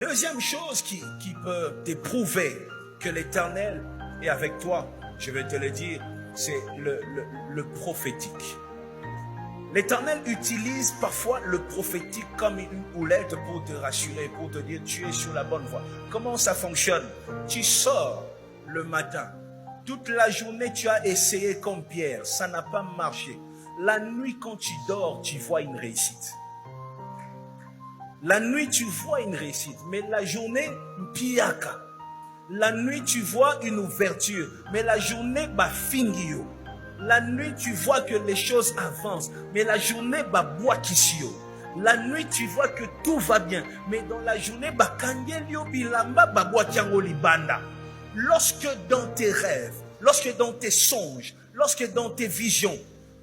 Deuxième chose qui peut t'éprouver que l'Éternel est avec toi, je vais te le dire, c'est le prophétique. L'Éternel utilise parfois le prophétique comme une houlette pour te rassurer, pour te dire tu es sur la bonne voie. Comment ça fonctionne? Tu sors le matin, toute la journée tu as essayé comme Pierre, ça n'a pas marché. La nuit quand tu dors, tu vois une réussite. La nuit, tu vois une réussite, mais la journée, piaka. La nuit, tu vois une ouverture, mais la journée, fingio. La nuit, tu vois que les choses avancent, mais la journée, boakisio. La nuit, tu vois que tout va bien, mais dans la journée, kangelio bilamba boakiango libanda. Lorsque dans tes rêves, lorsque dans tes songes, lorsque dans tes visions,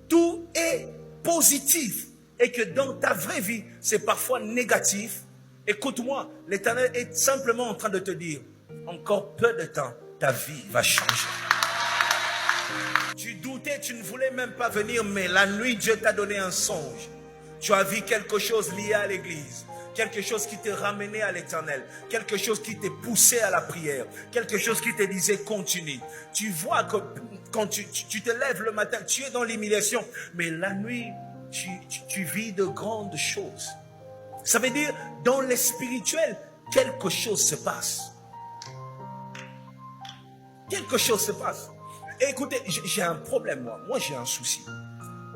tout est positif, et que dans ta vraie vie, c'est parfois négatif, écoute-moi, l'Éternel est simplement en train de te dire, encore peu de temps, ta vie va changer. Tu doutais, tu ne voulais même pas venir, mais la nuit, Dieu t'a donné un songe. Tu as vu quelque chose lié à l'église, quelque chose qui te ramenait à l'Éternel, quelque chose qui te poussait à la prière, quelque chose qui te disait continue. Tu vois que quand tu te lèves le matin, tu es dans l'humiliation, mais la nuit, tu vis de grandes choses. Ça veut dire, dans le spirituel, quelque chose se passe. Quelque chose se passe. Et écoutez, j'ai un problème, moi j'ai un souci.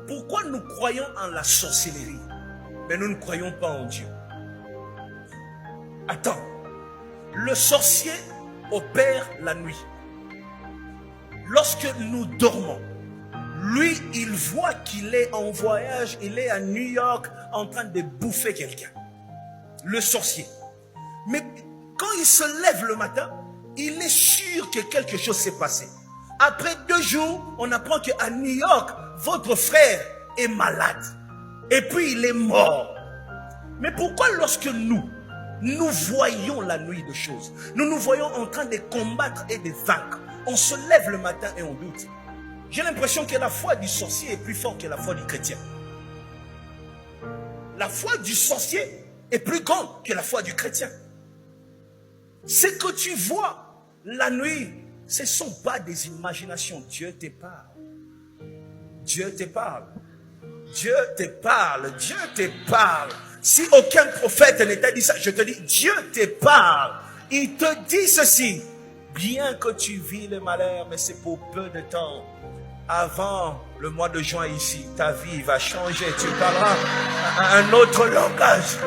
Pourquoi nous croyons en la sorcellerie, mais nous ne croyons pas en Dieu? Attends, le sorcier opère la nuit. Lorsque nous dormons, lui, il voit qu'il est en voyage, il est à New York en train de bouffer quelqu'un. Le sorcier. Mais quand il se lève le matin, il est sûr que quelque chose s'est passé. Après 2 jours, on apprend qu'à New York, votre frère est malade. Et puis il est mort. Mais pourquoi lorsque nous voyons la nuit de choses, nous voyons en train de combattre et de vaincre, on se lève le matin et on doute? J'ai l'impression que la foi du sorcier est plus forte que la foi du chrétien. La foi du sorcier est plus grande que la foi du chrétien. Ce que tu vois la nuit, ce ne sont pas des imaginations. Dieu te parle. Dieu te parle. Dieu te parle. Dieu te parle. Si aucun prophète ne t'a dit ça, je te dis, Dieu te parle. Il te dit ceci. Bien que tu vis le malheur, mais c'est pour peu de temps. Avant le mois de juin ici, ta vie va changer. Tu parleras un autre langage.